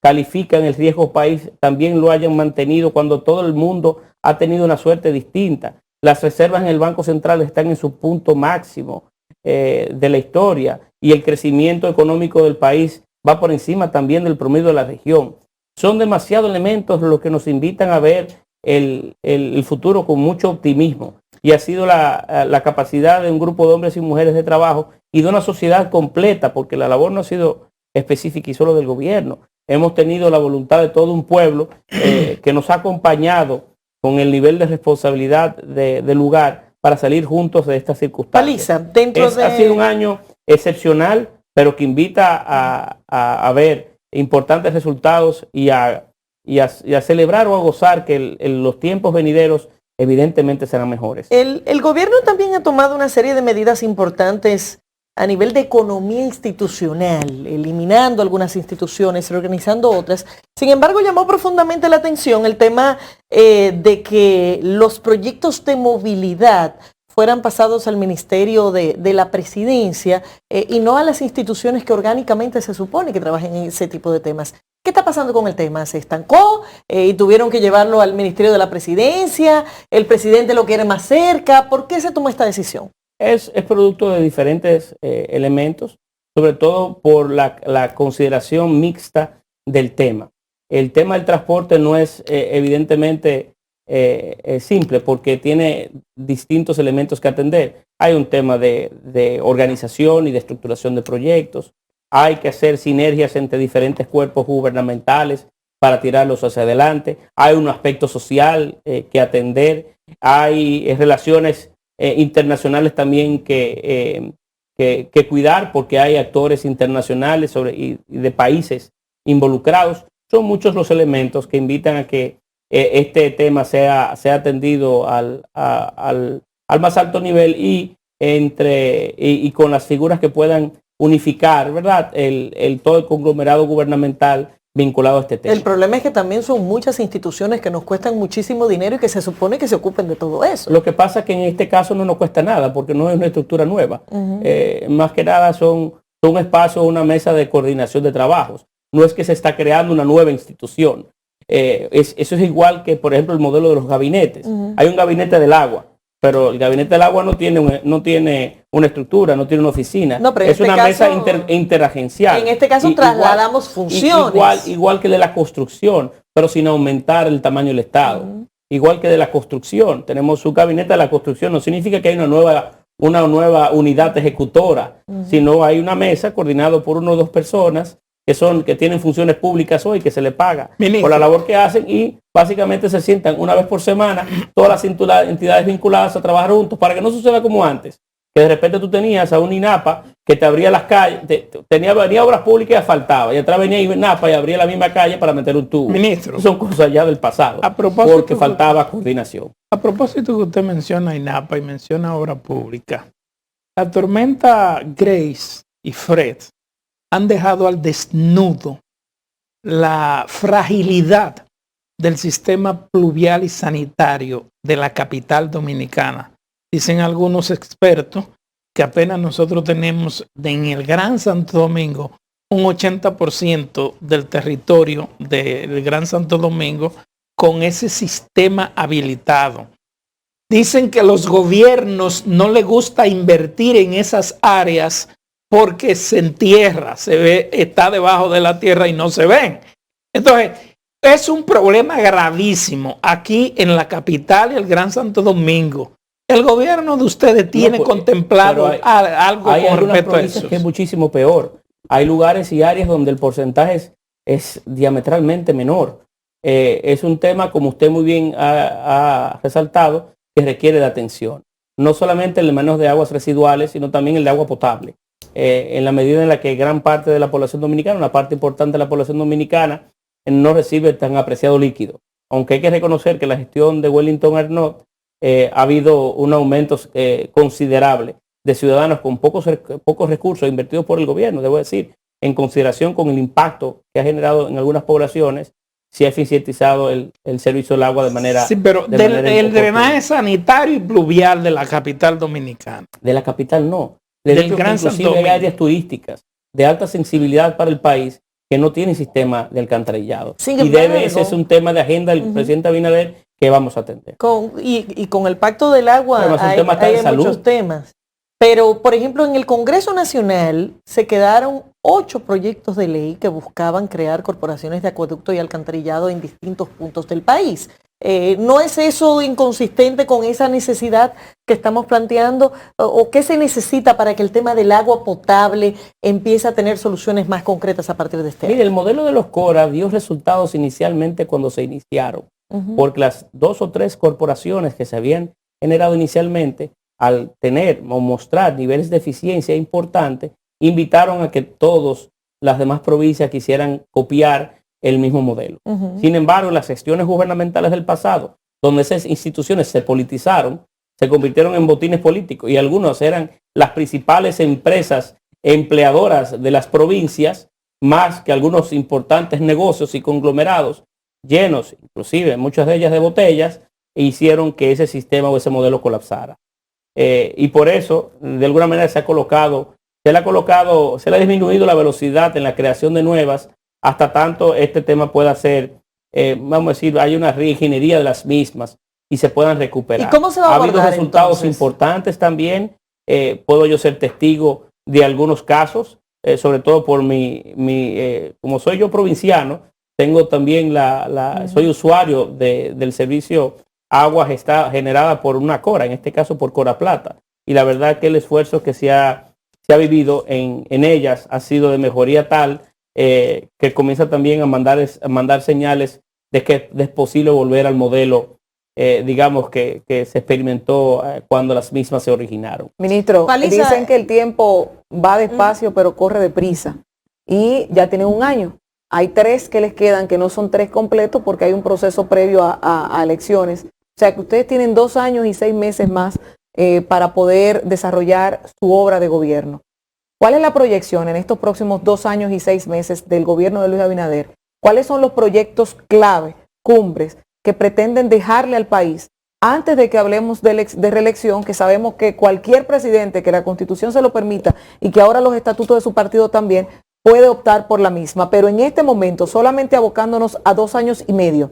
califican el riesgo país también lo hayan mantenido cuando todo el mundo ha tenido una suerte distinta. Las reservas en el Banco Central están en su punto máximo de la historia y el crecimiento económico del país va por encima también del promedio de la región. Son demasiados elementos los que nos invitan a ver el futuro con mucho optimismo. Y ha sido la capacidad de un grupo de hombres y mujeres de trabajo y de una sociedad completa, porque la labor no ha sido específica y solo del gobierno. Hemos tenido la voluntad de todo un pueblo que nos ha acompañado con el nivel de responsabilidad del lugar para salir juntos de estas circunstancias. Palisa, ha sido un año excepcional, pero que invita a ver importantes resultados y a celebrar o a gozar que los tiempos venideros evidentemente serán mejores. El gobierno también ha tomado una serie de medidas importantes a nivel de economía institucional, eliminando algunas instituciones, reorganizando otras. Sin embargo, llamó profundamente la atención el tema de que los proyectos de movilidad fueran pasados al Ministerio de la Presidencia y no a las instituciones que orgánicamente se supone que trabajen en ese tipo de temas. ¿Qué está pasando con el tema? ¿Se estancó y tuvieron que llevarlo al Ministerio de la Presidencia? ¿El presidente lo quiere más cerca? ¿Por qué se tomó esta decisión? Es producto de diferentes elementos, sobre todo por la consideración mixta del tema. El tema del transporte no es evidentemente simple porque tiene distintos elementos que atender. Hay un tema de organización y de estructuración de proyectos. Hay que hacer sinergias entre diferentes cuerpos gubernamentales para tirarlos hacia adelante. Hay un aspecto social que atender. Hay relaciones internacionales también que cuidar porque hay actores internacionales y de países involucrados. Son muchos los elementos que invitan a que este tema sea atendido al más alto nivel y con las figuras que puedan unificar, ¿verdad? Todo el conglomerado gubernamental vinculado a este tema. El problema es que también son muchas instituciones que nos cuestan muchísimo dinero y que se supone que se ocupen de todo eso. Lo que pasa es que en este caso no nos cuesta nada porque no es una estructura nueva. Más que nada son espacios, una mesa de coordinación de trabajos. No es que se está creando una nueva institución. Eso es igual que, por ejemplo, el modelo de los gabinetes. Hay un gabinete del agua, pero el gabinete del agua no tiene una estructura, no tiene una oficina. No, es una mesa interagencial. En este caso trasladamos funciones. Igual que de la construcción, pero sin aumentar el tamaño del Estado. Igual que de la construcción. Tenemos su gabinete de la construcción. No significa que hay una nueva unidad ejecutora, sino hay una mesa coordinada por 1 o 2 personas que tienen funciones públicas hoy, que se les paga por la labor que hacen y básicamente se sientan una vez por semana todas las entidades vinculadas a trabajar juntos para que no suceda como antes, que de repente tú tenías a un INAPA que te abría las calles, venía obras públicas y asfaltaba, y atrás venía INAPA y abría la misma calle para meter un tubo. Ministro, son cosas ya del pasado, porque faltaba coordinación. A propósito que usted menciona INAPA y menciona obra pública, la tormenta Grace y Fred han dejado al desnudo la fragilidad del sistema pluvial y sanitario de la capital dominicana. Dicen algunos expertos que apenas nosotros tenemos en el Gran Santo Domingo un 80% del territorio del Gran Santo Domingo con ese sistema habilitado. Dicen que los gobiernos no les gusta invertir en esas áreas porque se entierra, se ve, está debajo de la tierra y no se ven. Entonces, es un problema gravísimo aquí en la capital y el Gran Santo Domingo. El gobierno de ustedes tiene contemplado algo con respecto a eso. Que es muchísimo peor. Hay lugares y áreas donde el porcentaje es diametralmente menor. Es un tema, como usted muy bien ha resaltado, que requiere de atención. No solamente el manejo de aguas residuales, sino también el de agua potable. En la medida en la que gran parte de la población dominicana, una parte importante de la población dominicana, no recibe tan apreciado líquido. Aunque hay que reconocer que la gestión de Wellington Arnott ha habido un aumento considerable de ciudadanos con pocos recursos invertidos por el gobierno, debo decir, en consideración con el impacto que ha generado en algunas poblaciones, se ha eficientizado el servicio del agua de manera... Sí, pero el drenaje sanitario y pluvial de la capital dominicana. De la capital no. Del Gran Santo Domingo. Hay áreas turísticas de alta sensibilidad para el país que no tienen sistema de alcantarillado. Ese es un tema de agenda del presidente Abinader que vamos a atender. Y con el Pacto del Agua hay muchos temas. Pero, por ejemplo, en el Congreso Nacional se quedaron 8 proyectos de ley que buscaban crear corporaciones de acueducto y alcantarillado en distintos puntos del país. ¿No es eso inconsistente con esa necesidad que estamos planteando? ¿O qué se necesita para que el tema del agua potable empiece a tener soluciones más concretas a partir de este año? Mire, el modelo de los CORA dio resultados inicialmente cuando se iniciaron, porque las 2 o 3 corporaciones que se habían generado inicialmente, al tener o mostrar niveles de eficiencia importantes, invitaron a que todas las demás provincias quisieran copiar el mismo modelo. Sin embargo, las gestiones gubernamentales del pasado, donde esas instituciones se politizaron, se convirtieron en botines políticos y algunos eran las principales empresas empleadoras de las provincias, más que algunos importantes negocios y conglomerados llenos, inclusive muchas de ellas de botellas, e hicieron que ese sistema o ese modelo colapsara. Y por eso, de alguna manera, se le ha disminuido la velocidad en la creación de nuevas, hasta tanto este tema pueda ser, vamos a decir, hay una reingeniería de las mismas y se puedan recuperar. ¿Y cómo se va a abordar, ha habido resultados entonces importantes también. Puedo yo ser testigo de algunos casos, sobre todo por como soy yo provinciano, tengo también soy usuario del servicio agua está generada por una CORA, en este caso por Cora Plata. Y la verdad que el esfuerzo que se ha vivido en ellas ha sido de mejoría tal que comienza también a mandar señales de que es posible volver al modelo, digamos, que se experimentó cuando las mismas se originaron. Ministro, dicen que el tiempo va despacio, pero corre deprisa. Y ya tienen un año. Hay 3 que les quedan, que no son 3 completos porque hay un proceso previo a elecciones. O sea que ustedes tienen 2 años y 6 meses más para poder desarrollar su obra de gobierno. ¿Cuál es la proyección en estos próximos 2 años y 6 meses del gobierno de Luis Abinader? ¿Cuáles son los proyectos clave, cumbres, que pretenden dejarle al país antes de que hablemos de reelección, que sabemos que cualquier presidente que la Constitución se lo permita y que ahora los estatutos de su partido también puede optar por la misma? Pero en este momento, solamente abocándonos a 2 años y medio,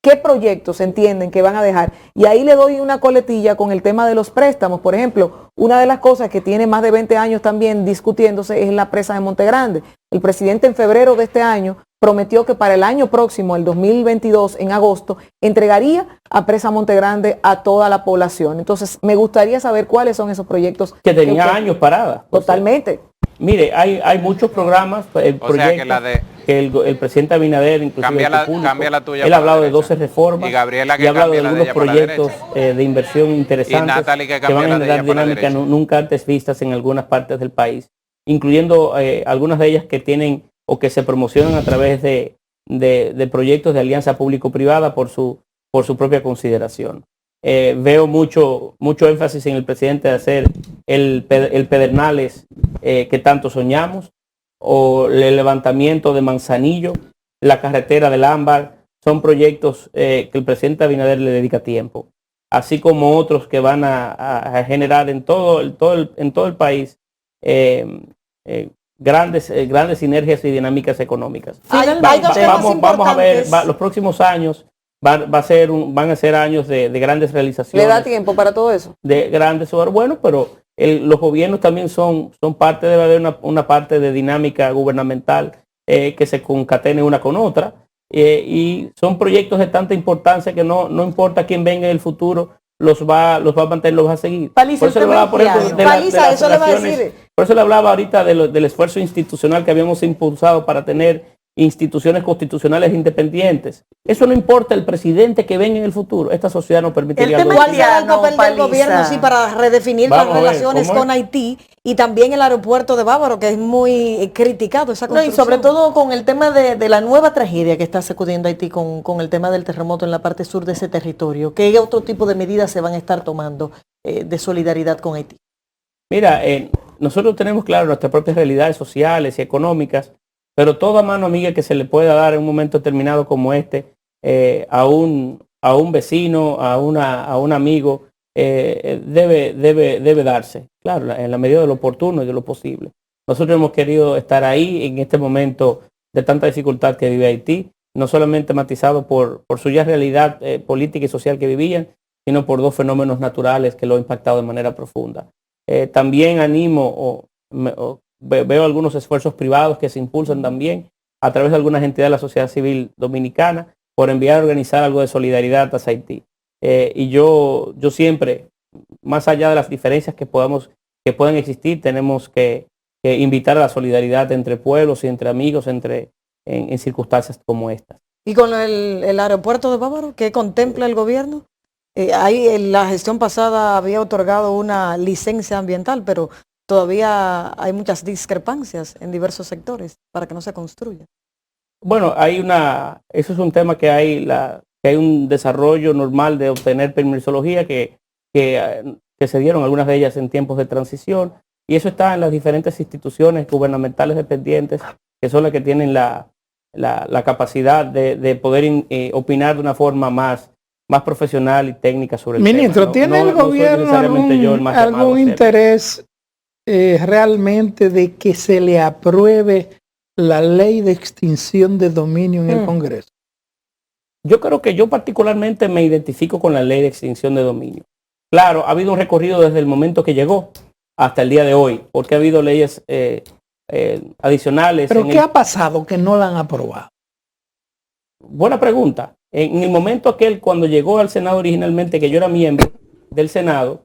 ¿qué proyectos entienden que van a dejar? Y ahí le doy una coletilla con el tema de los préstamos. Por ejemplo, una de las cosas que tiene más de 20 años también discutiéndose es la presa de Montegrande. El presidente en febrero de este año prometió que para el año próximo, el 2022, en agosto, entregaría a presa Montegrande a toda la población. Entonces, me gustaría saber cuáles son esos proyectos. Que tenía años paradas. Totalmente. Mire, hay muchos programas, que el presidente Abinader, inclusive cambia la tuya. Él ha hablado de 12 reformas y Gabriela y ha hablado de algunos proyectos de inversión interesantes que van a generar dinámicas nunca antes vistas en algunas partes del país, incluyendo algunas de ellas que tienen o que se promocionan a través de proyectos de alianza público-privada por su propia consideración. Veo mucho énfasis en el presidente de hacer el Pedernales que tanto soñamos, o el levantamiento de Manzanillo, la carretera del Ámbar, son proyectos que el presidente Abinader le dedica tiempo, así como otros que van a generar en todo el país grandes sinergias y dinámicas económicas. Hay dos temas vamos a ver, importantes. los próximos años van a ser años de grandes realizaciones. ¿Le da tiempo para todo eso? De grandes obras. Bueno, pero los gobiernos también son parte, debe haber una parte de dinámica gubernamental que se concatene una con otra. Y son proyectos de tanta importancia que no importa quién venga en el futuro, los va a mantener, los va a seguir. Paliza, por eso le hablaba, por ejemplo, Paliza, eso le va a decir. por eso le hablaba ahorita del esfuerzo institucional que habíamos impulsado para tener instituciones constitucionales independientes. Eso no importa el presidente que venga en el futuro. Esta sociedad no permitiría El tema ¿Cuál será el Haitiano, papel del Paliza. gobierno sí, para redefinir Vamos las a ver, relaciones ¿cómo es? con Haití y también el aeropuerto de Bávaro, que es muy criticado esa No, y construcción? sobre todo con el tema de la nueva tragedia que está sacudiendo Haití con el tema del terremoto en la parte sur de ese territorio. ¿Qué otro tipo de medidas se van a estar tomando de solidaridad con Haití? Mira, nosotros tenemos claro nuestras propias realidades sociales y económicas, pero toda mano amiga que se le pueda dar en un momento determinado como este a un vecino, a un amigo, debe darse, claro, en la medida de lo oportuno y de lo posible. Nosotros hemos querido estar ahí en este momento de tanta dificultad que vive Haití, no solamente matizado por su ya realidad política y social que vivían, sino por dos fenómenos naturales que lo han impactado de manera profunda. También animo veo algunos esfuerzos privados que se impulsan también a través de algunas entidades de la sociedad civil dominicana por enviar a organizar algo de solidaridad hacia Haití. Y yo siempre, más allá de las diferencias que puedan existir, tenemos que invitar a la solidaridad entre pueblos y entre amigos en circunstancias como estas. ¿Y con el aeropuerto de Bávaro, qué contempla el gobierno? La gestión pasada había otorgado una licencia ambiental, pero todavía hay muchas discrepancias en diversos sectores para que no se construya. Bueno, eso es un tema que hay un desarrollo normal de obtener permisología que se dieron algunas de ellas en tiempos de transición, y eso está en las diferentes instituciones gubernamentales dependientes, que son las que tienen la capacidad de poder opinar de una forma más profesional y técnica sobre el Ministro, tema. ¿tiene el gobierno algún interés realmente de que se le apruebe la ley de extinción de dominio en el Congreso? Yo creo que yo particularmente me identifico con la ley de extinción de dominio. Claro, ha habido un recorrido desde el momento que llegó hasta el día de hoy, porque ha habido leyes adicionales. ¿Pero qué ha pasado que no la han aprobado? Buena pregunta. En el momento aquel, cuando llegó al Senado originalmente, que yo era miembro del Senado,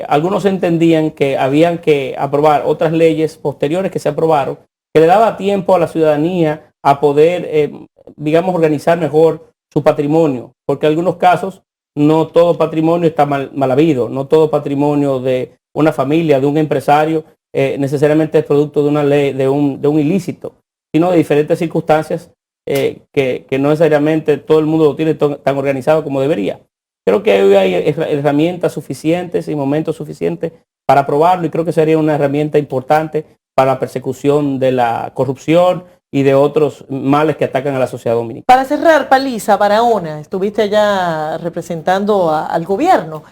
algunos entendían que habían que aprobar otras leyes posteriores que se aprobaron, que le daba tiempo a la ciudadanía a poder, digamos, organizar mejor su patrimonio, porque en algunos casos no todo patrimonio está mal habido, no todo patrimonio de una familia, de un empresario, necesariamente es producto de una ley, de un ilícito, sino de diferentes circunstancias que no necesariamente todo el mundo lo tiene tan organizado como debería. Creo que hoy hay herramientas suficientes y momentos suficientes para aprobarlo, y creo que sería una herramienta importante para la persecución de la corrupción y de otros males que atacan a la sociedad dominicana. Para cerrar, Paliza, Barahona, estuviste allá representando al gobierno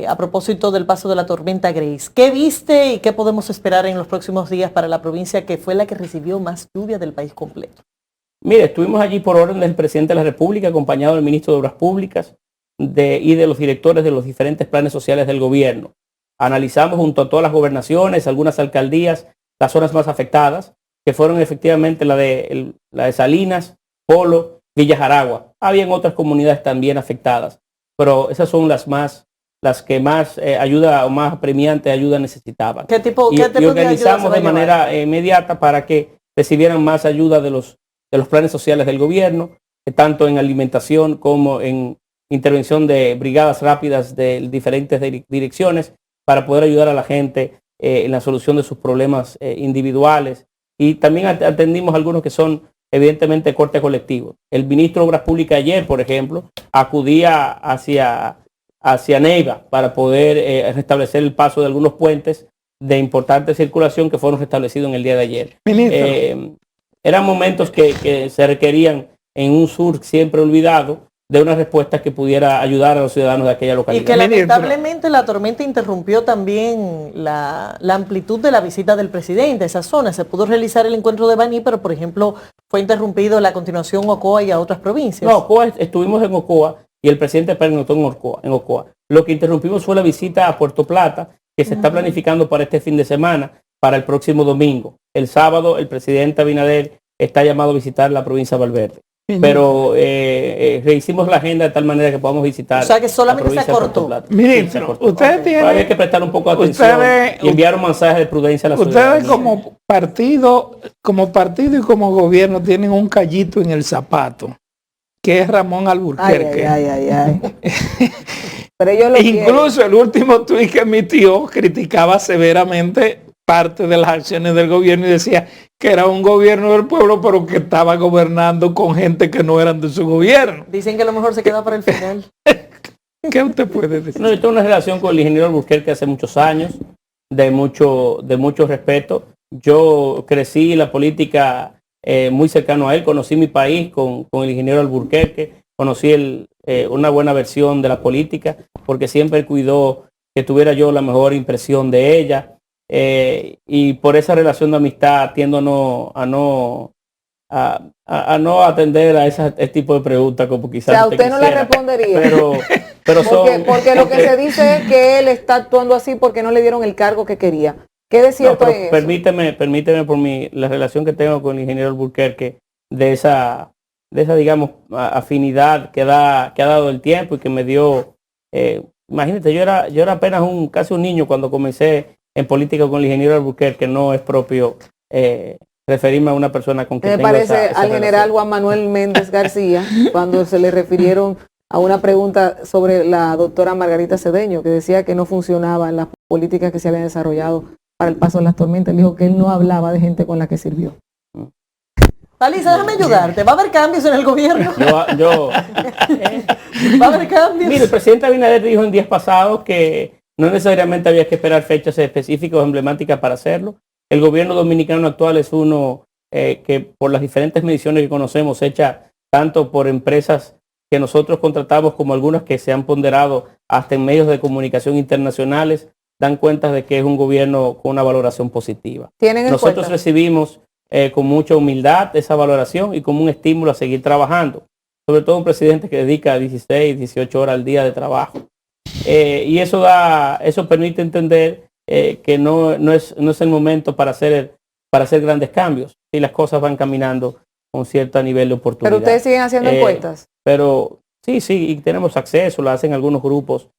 a propósito del paso de la tormenta Grace. ¿Qué viste y qué podemos esperar en los próximos días para la provincia que fue la que recibió más lluvia del país completo? Mire, estuvimos allí por orden del presidente de la República, acompañado del ministro de Obras Públicas y de los directores de los diferentes planes sociales del gobierno. Analizamos junto a todas las gobernaciones, algunas alcaldías, las zonas más afectadas, que fueron efectivamente la de Salinas, Polo, Villa Jaragua. Habían otras comunidades también afectadas, pero esas son las que más ayuda o más apremiante ayuda necesitaban. ¿Qué tipo y de ayuda organizamos se de manera inmediata para que recibieran más ayuda de los planes sociales del gobierno, tanto en alimentación como en intervención de brigadas rápidas de diferentes direcciones para poder ayudar a la gente en la solución de sus problemas individuales. Y también atendimos algunos que son evidentemente corte colectivo. El ministro de Obras Públicas ayer, por ejemplo, acudía hacia Neiva para poder restablecer el paso de algunos puentes de importante circulación que fueron restablecidos en el día de ayer. Ministro. Eran momentos que se requerían en un sur siempre olvidado, de una respuesta que pudiera ayudar a los ciudadanos de aquella localidad. Y que lamentablemente la tormenta interrumpió también la amplitud de la visita del presidente a esa zona. Se pudo realizar el encuentro de Baní, pero por ejemplo fue interrumpido la continuación a Ocoa y a otras provincias. No, Ocoa, estuvimos en Ocoa y el presidente pernoctó en Ocoa. Lo que interrumpimos fue la visita a Puerto Plata, que se está planificando para este fin de semana, para el próximo domingo. El sábado el presidente Abinader está llamado a visitar la provincia de Valverde. Pero rehicimos la agenda de tal manera que podamos visitar. O sea que solamente se acortó. Ministro, ustedes tienen... Hay que prestar un poco de atención y enviar un mensaje de prudencia a la ciudadanía. Ustedes como partido y como gobierno tienen un callito en el zapato, que es Ramón Alburquerque. Pero ellos lo Incluso el último tuit que emitió criticaba severamente parte de las acciones del gobierno y decía que era un gobierno del pueblo, pero que estaba gobernando con gente que no eran de su gobierno. Dicen que a lo mejor se queda para el final. ¿Qué usted puede decir? No, yo tengo una relación con el ingeniero Alburquerque hace muchos años, de mucho respeto. Yo crecí la política muy cercano a él, conocí mi país con el ingeniero Alburquerque, conocí una buena versión de la política, porque siempre cuidó que tuviera yo la mejor impresión de ella. Y por esa relación de amistad tiendo a no atender a ese tipo de preguntas como quizás. O sea, usted no le respondería. Pero porque lo que se dice es que él está actuando así porque no le dieron el cargo que quería. ¿Qué de cierto es eso? Permíteme por la relación que tengo con el ingeniero Alburquerque, de esa digamos afinidad que ha dado el tiempo y que me dio. Imagínate, yo era apenas casi un niño cuando comencé en política con el ingeniero Alburquerque. No es propio referirme a una persona con quien me tengo parece esa al general relación. Juan Manuel Méndez García cuando se le refirieron a una pregunta sobre la doctora Margarita Cedeño, que decía que no funcionaban las políticas que se habían desarrollado para el paso de las tormentas. Él dijo que él no hablaba de gente con la que sirvió. Palisa, déjame ayudarte. ¿Va a haber cambios en el gobierno? ¿Va a haber cambios? Mire, el presidente Abinader dijo en días pasados que no necesariamente había que esperar fechas específicas o emblemáticas para hacerlo. El gobierno dominicano actual es uno que por las diferentes mediciones que conocemos, hecha tanto por empresas que nosotros contratamos como algunas que se han ponderado hasta en medios de comunicación internacionales, dan cuenta de que es un gobierno con una valoración positiva. Nosotros recibimos con mucha humildad esa valoración y como un estímulo a seguir trabajando. Sobre todo un presidente que dedica 16, 18 horas al día de trabajo. Y eso permite entender que no es el momento para hacer grandes cambios y las cosas van caminando con cierto nivel de oportunidad. Pero ustedes siguen haciendo encuestas. Pero sí, y tenemos acceso, lo hacen algunos grupos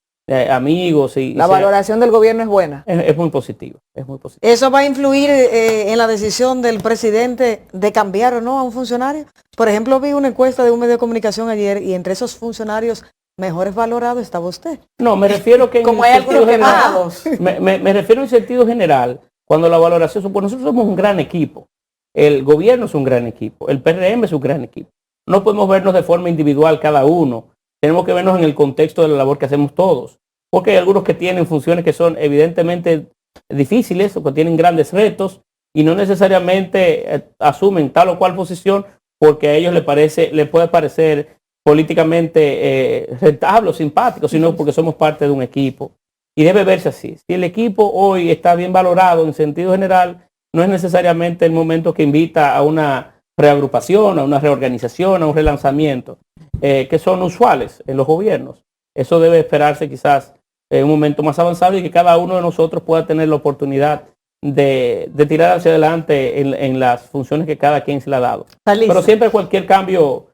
amigos. La valoración del gobierno es buena. Es muy positiva, es muy positiva. ¿Eso va a influir en la decisión del presidente de cambiar o no a un funcionario? Por ejemplo, vi una encuesta de un medio de comunicación ayer y entre esos funcionarios mejores valorados estaba usted. No, me refiero que como hay algunos quemados. Me refiero en sentido general, cuando la valoración, pues nosotros somos un gran equipo. El gobierno es un gran equipo, el PRM es un gran equipo. No podemos vernos de forma individual cada uno. Tenemos que vernos en el contexto de la labor que hacemos todos. Porque hay algunos que tienen funciones que son evidentemente difíciles o que tienen grandes retos y no necesariamente asumen tal o cual posición porque a ellos les puede parecer políticamente rentable o simpático, sino porque somos parte de un equipo. Y debe verse así. Si el equipo hoy está bien valorado en sentido general, no es necesariamente el momento que invita a una reagrupación, a una reorganización, a un relanzamiento, que son usuales en los gobiernos. Eso debe esperarse quizás en un momento más avanzado y que cada uno de nosotros pueda tener la oportunidad de tirar hacia adelante en las funciones que cada quien se le ha dado. Pero siempre cualquier cambio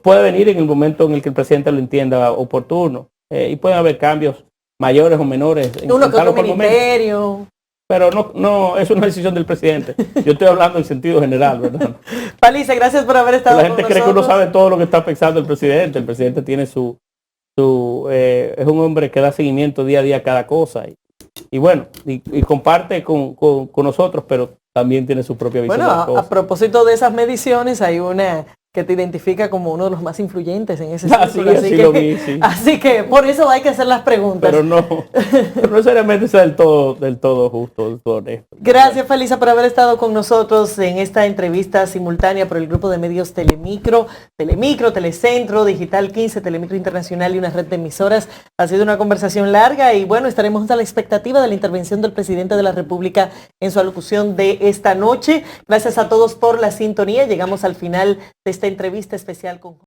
puede venir en el momento en el que el presidente lo entienda oportuno. Y pueden haber cambios mayores o menores. Uno que otro ministerio. Pero no, es una decisión del presidente. Yo estoy hablando en sentido general, ¿verdad? Palisa, gracias por haber estado con nosotros. La gente cree que uno sabe todo lo que está pensando el presidente. El presidente tiene es un hombre que da seguimiento día a día a cada cosa. Y bueno, y comparte con nosotros, pero también tiene su propia visión. Bueno, a propósito de esas mediciones, hay una que te identifica como uno de los más influyentes en ese Ah, sí, círculo. así lo vi, sí. Así que por eso hay que hacer las preguntas. Pero no necesariamente sea del todo justo, del todo honesto. Gracias, Felisa, por haber estado con nosotros en esta entrevista simultánea por el grupo de medios Telemicro, Telecentro, Digital 15, Telemicro Internacional y una red de emisoras. Ha sido una conversación larga y bueno, estaremos a la expectativa de la intervención del presidente de la República en su alocución de esta noche. Gracias a todos por la sintonía. Llegamos al final de esta entrevista especial con